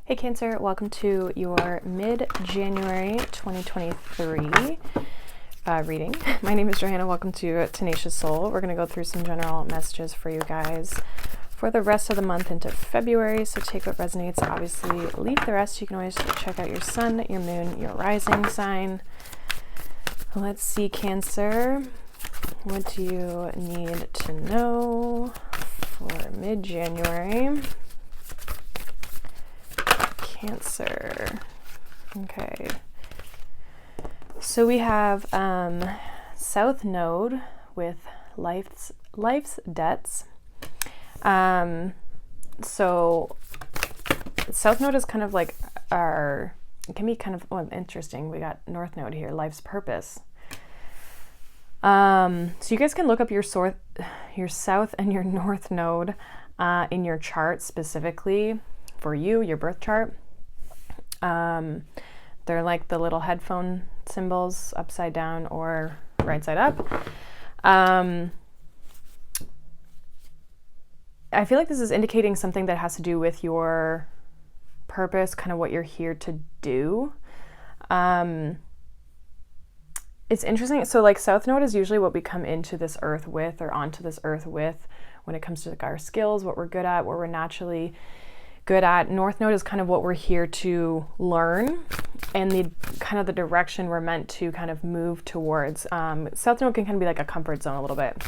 Hey Cancer, welcome to your mid-January 2023 reading. My name is Johanna, welcome to Tenacious Soul. We're going to go through some general messages for you guys for the rest of the month into February, so take what resonates, obviously leave the rest. You can always check out your sun, your moon, your rising sign. Let's see, Cancer, what do you need to know for mid-January? Cancer. Okay. So we have South Node with life's debts. So South Node is kind of like it can be kind of interesting. We got North Node here, life's purpose. So you guys can look up your South and your North Node in your chart specifically for you, your birth chart. They're like the little headphone symbols upside down or right side up. I feel like this is indicating something that has to do with your purpose, kind of what you're here to do. It's interesting. So like South Node is usually what we come into this earth with, or onto this earth with, when it comes to like our skills, what we're good at, what we're naturally good at. North Node is kind of what we're here to learn, and the kind of the direction we're meant to kind of move towards. South Node can kind of be like a comfort zone a little bit.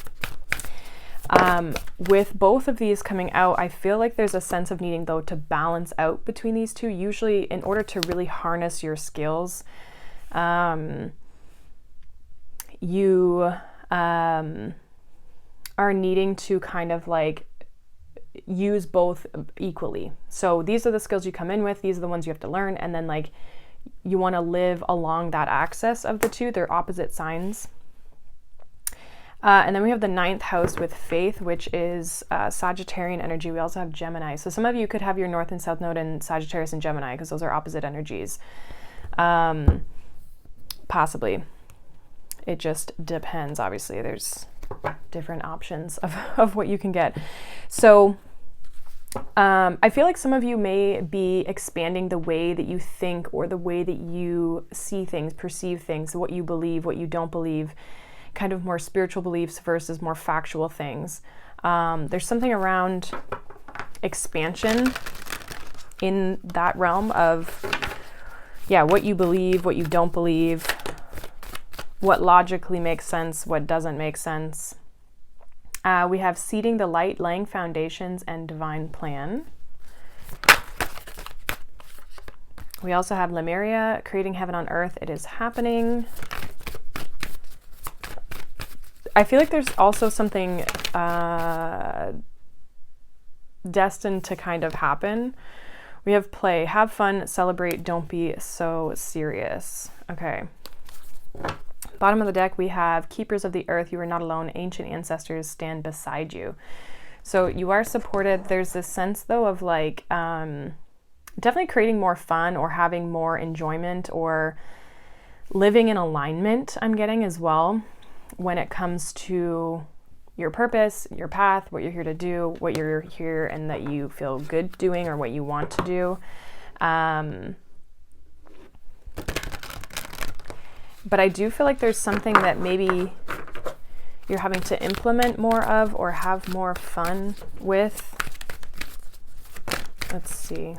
With both of these coming out, I feel like there's a sense of needing though to balance out between these two. Usually in order to really harness your skills, you are needing to kind of like use both equally. So these are the skills you come in with, these are the ones you have to learn, and then like you want to live along that axis of the two. They're opposite signs. And then we have the 9th house with faith, which is Sagittarian energy. We also have Gemini. So some of you could have your North and South Node in Sagittarius and Gemini because those are opposite energies. Possibly. It just depends. Obviously, there's different options of what you can get. So I feel like some of you may be expanding the way that you think or the way that you see things, perceive things, what you believe, what you don't believe, kind of more spiritual beliefs versus more factual things. There's something around expansion in that realm of, what you believe, what you don't believe, what logically makes sense, what doesn't make sense. We have seeding the light, laying foundations, and divine plan. We also have Lemuria, creating heaven on earth. It is happening. I feel like there's also something destined to kind of happen. We have play, have fun, celebrate, don't be so serious. Okay. Bottom of the deck, we have keepers of the earth. You are not alone. Ancient ancestors stand beside you. So you are supported. There's this sense though of like definitely creating more fun or having more enjoyment or living in alignment, I'm getting as well, when it comes to your purpose, your path, what you're here to do, what you're here and that you feel good doing or what you want to do. But I do feel like there's something that maybe you're having to implement more of or have more fun with. Let's see.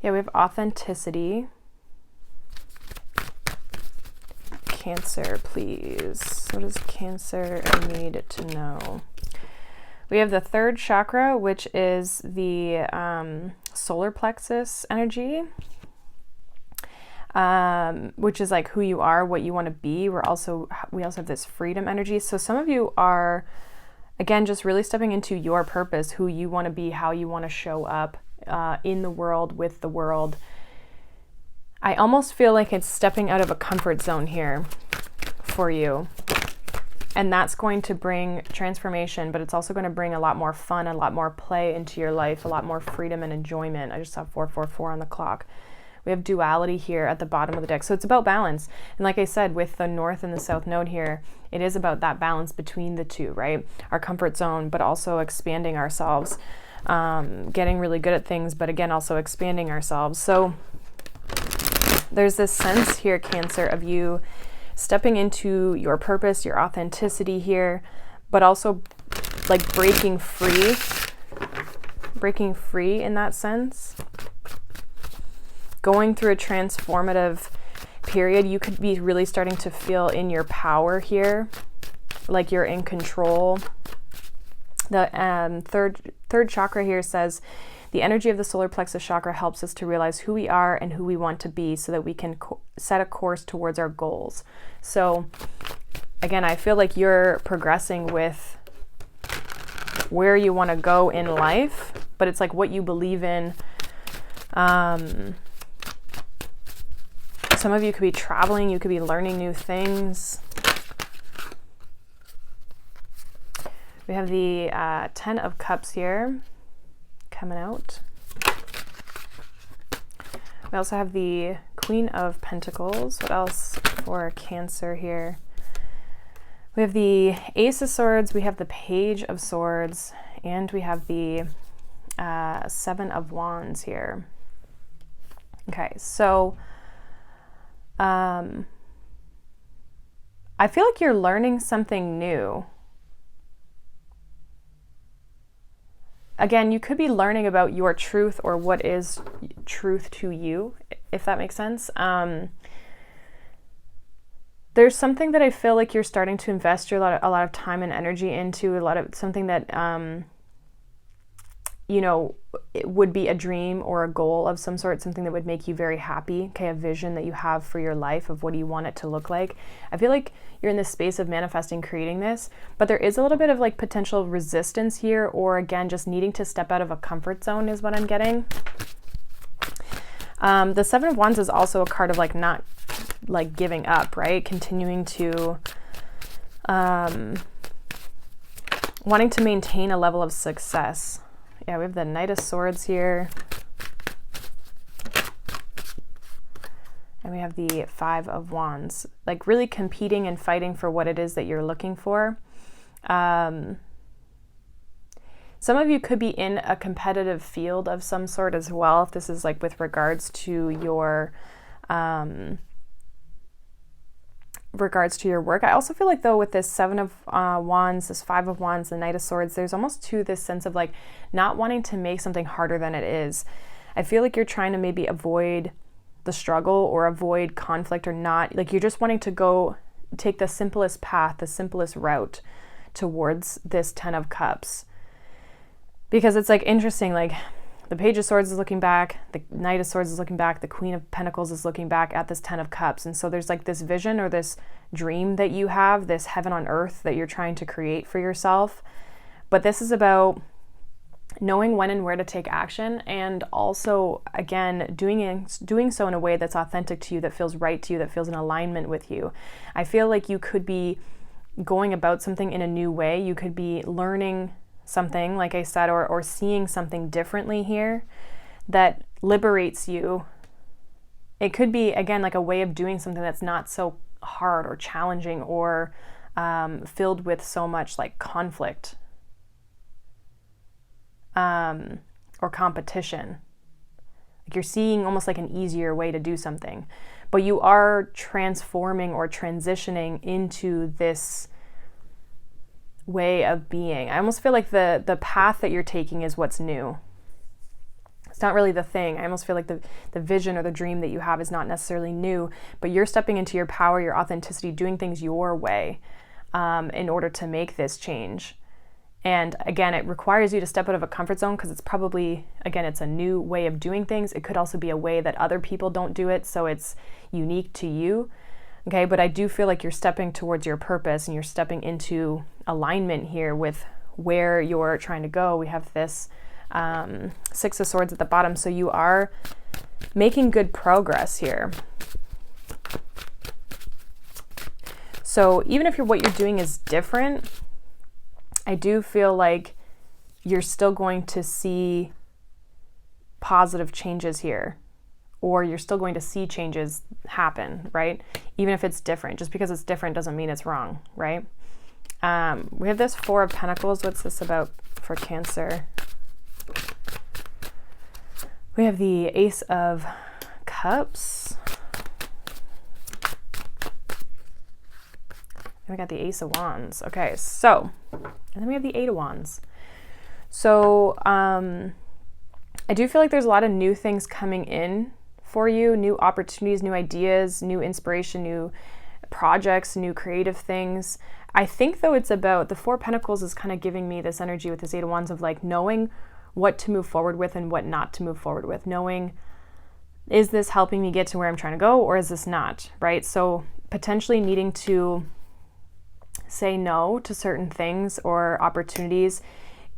Yeah, we have authenticity. Cancer, please. What does Cancer need to know? We have the 3rd chakra, which is the solar plexus energy. Which is like who you are, what you want to be. We also have this freedom energy. So some of you are, again, just really stepping into your purpose, who you want to be, how you want to show up in the world, with the world. I almost feel like it's stepping out of a comfort zone here for you. And that's going to bring transformation, but it's also going to bring a lot more fun, a lot more play into your life, a lot more freedom and enjoyment. I just saw 444 on the clock. We have duality here at the bottom of the deck. So it's about balance. And like I said, with the North and the South Node here, it is about that balance between the two, right? Our comfort zone, but also expanding ourselves. getting really good at things, but again, also expanding ourselves. So there's this sense here, Cancer, of you stepping into your purpose, your authenticity here, but also like breaking free in that sense. Going through a transformative period. You could be really starting to feel in your power here, like you're in control. The third chakra here says, the energy of the solar plexus chakra helps us to realize who we are and who we want to be so that we can set a course towards our goals. So again, I feel like you're progressing with where you want to go in life, but it's like what you believe in. Some of you could be traveling, you could be learning new things. We have the 10 of Cups here coming out. We also have the Queen of Pentacles. What else for Cancer here? We have the Ace of Swords, we have the Page of Swords, and we have the 7 of Wands here. Okay, so I feel like you're learning something new. Again, you could be learning about your truth or what is truth to you, if that makes sense. There's something that I feel like you're starting to invest a lot of time and energy into, something that, you know, it would be a dream or a goal of some sort, something that would make you very happy, okay, a vision that you have for your life of what you want it to look like. I feel like you're in this space of manifesting, creating this, but there is a little bit of like potential resistance here, or again, just needing to step out of a comfort zone is what I'm getting. The 7 of Wands is also a card of like not like giving up, right? Continuing to, wanting to maintain a level of success. Yeah, we have the Knight of Swords here. And we have the 5 of Wands, like really competing and fighting for what it is that you're looking for. Some of you could be in a competitive field of some sort as well, if this is like with regards to your work. I also feel like though with this 7 of Wands, this 5 of Wands, the Knight of Swords, there's almost this sense of like not wanting to make something harder than it is. I feel like you're trying to maybe avoid the struggle or avoid conflict, or not, like you're just wanting to go take the simplest path, the simplest route towards this 10 of Cups. Because it's like interesting, like the Page of Swords is looking back, the Knight of Swords is looking back, the Queen of Pentacles is looking back at this 10 of Cups. And so there's like this vision or this dream that you have, this heaven on earth that you're trying to create for yourself. But this is about knowing when and where to take action, and also, again, doing so in a way that's authentic to you, that feels right to you, that feels in alignment with you. I feel like you could be going about something in a new way. You could be learning something, like I said, or seeing something differently here that liberates you. It could be, again, like a way of doing something that's not so hard or challenging or filled with so much like conflict or competition. Like you're seeing almost like an easier way to do something, but you are transforming or transitioning into this way of being. I almost feel like the path that you're taking is what's new. It's not really the thing. I almost feel like the vision or the dream that you have is not necessarily new, but you're stepping into your power, your authenticity, doing things your way in order to make this change. And again, it requires you to step out of a comfort zone, because it's probably, again, it's a new way of doing things. It could also be a way that other people don't do it, so it's unique to you. Okay, but I do feel like you're stepping towards your purpose, and you're stepping into alignment here with where you're trying to go. We have this 6 of Swords at the bottom, so you are making good progress here. So even if what you're doing is different, I do feel like you're still going to see positive changes here, or you're still going to see changes happen, right? Even if it's different. Just because it's different doesn't mean it's wrong, right? We have this 4 of Pentacles. What's this about for Cancer? We have the Ace of Cups. And we got the Ace of Wands. Okay, so, and then we have the Eight of Wands. So, I do feel like there's a lot of new things coming in for you, new opportunities, new ideas, new inspiration, new projects, new creative things. I think though it's about the Four of Pentacles is kind of giving me this energy with this Eight of Wands of like knowing what to move forward with and what not to move forward with, knowing, is this helping me get to where I'm trying to go or is this not, right? So potentially needing to say no to certain things or opportunities,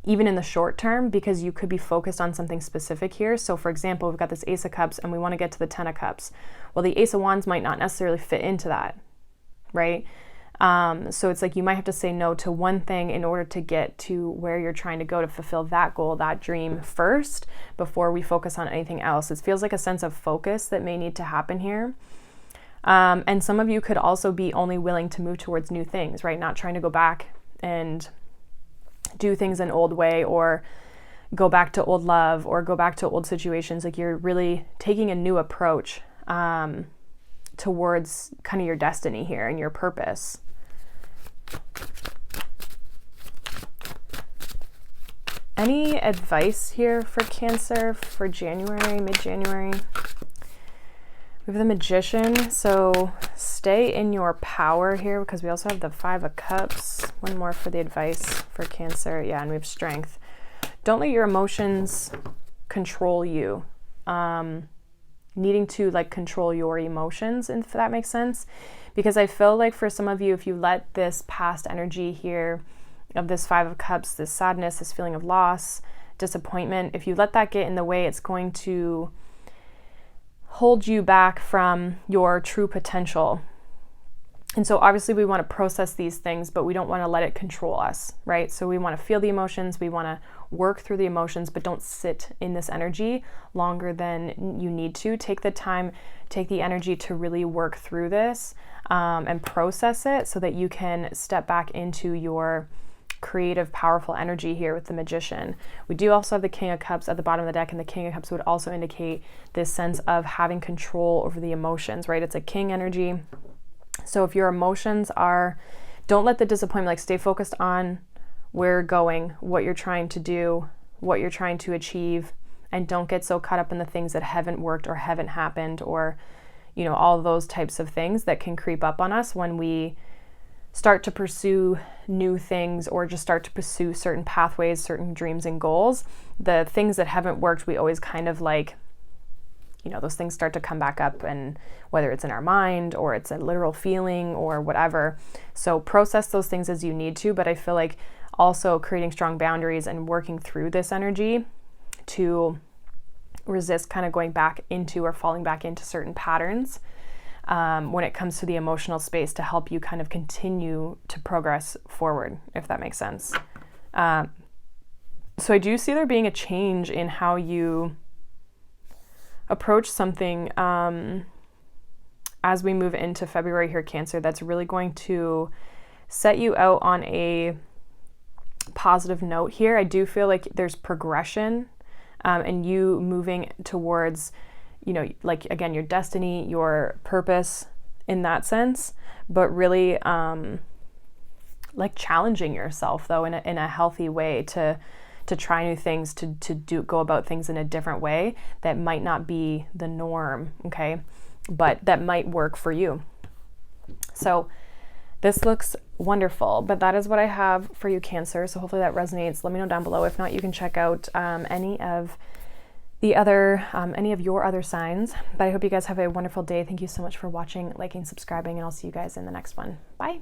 even in the short term, because you could be focused on something specific here. So for example, we've got this Ace of Cups and we want to get to the Ten of Cups. Well, the Ace of Wands might not necessarily fit into that, right? So it's like you might have to say no to one thing in order to get to where you're trying to go to fulfill that goal, that dream first, before we focus on anything else. It feels like a sense of focus that may need to happen here. And some of you could also be only willing to move towards new things, right? Not trying to go back and do things an old way or go back to old love or go back to old situations. Like you're really taking a new approach towards kind of your destiny here and your purpose. Any advice here for Cancer for January, mid-January? We have the Magician, so stay in your power here because we also have the Five of Cups. One more for the advice for Cancer. Yeah, and we have Strength. Don't let your emotions control you. Needing to like control your emotions, if that makes sense. Because I feel like for some of you, if you let this past energy here of this Five of Cups, this sadness, this feeling of loss, disappointment, if you let that get in the way, it's going to hold you back from your true potential. And so obviously we want to process these things, but we don't want to let it control us, right? So we want to feel the emotions, we want to work through the emotions, but don't sit in this energy longer than you need to. Take the time, take the energy to really work through this and process it so that you can step back into your creative, powerful energy here with the Magician. We do also have the King of Cups at the bottom of the deck, and the King of Cups would also indicate this sense of having control over the emotions, right? It's a king energy. So if your emotions are, don't let the disappointment, like stay focused on where you're going, what you're trying to do, what you're trying to achieve, and don't get so caught up in the things that haven't worked or haven't happened or, you know, all those types of things that can creep up on us when we start to pursue new things or just start to pursue certain pathways, certain dreams and goals. The things that haven't worked, we always kind of like, you know, those things start to come back up, and whether it's in our mind or it's a literal feeling or whatever. So process those things as you need to, but I feel like also creating strong boundaries and working through this energy to resist kind of going back into or falling back into certain patterns when it comes to the emotional space to help you kind of continue to progress forward, if that makes sense. So I do see there being a change in how you approach something as we move into February here, Cancer, that's really going to set you out on a positive note here. I do feel like there's progression and you moving towards, you know, like again, your destiny, your purpose in that sense, but really like challenging yourself though in a healthy way to try new things, to go about things in a different way that might not be the norm, okay? But that might work for you. So this looks wonderful, but that is what I have for you, Cancer. So hopefully that resonates. Let me know down below. If not, you can check out any of your other signs. But I hope you guys have a wonderful day. Thank you so much for watching, liking, subscribing, and I'll see you guys in the next one. Bye.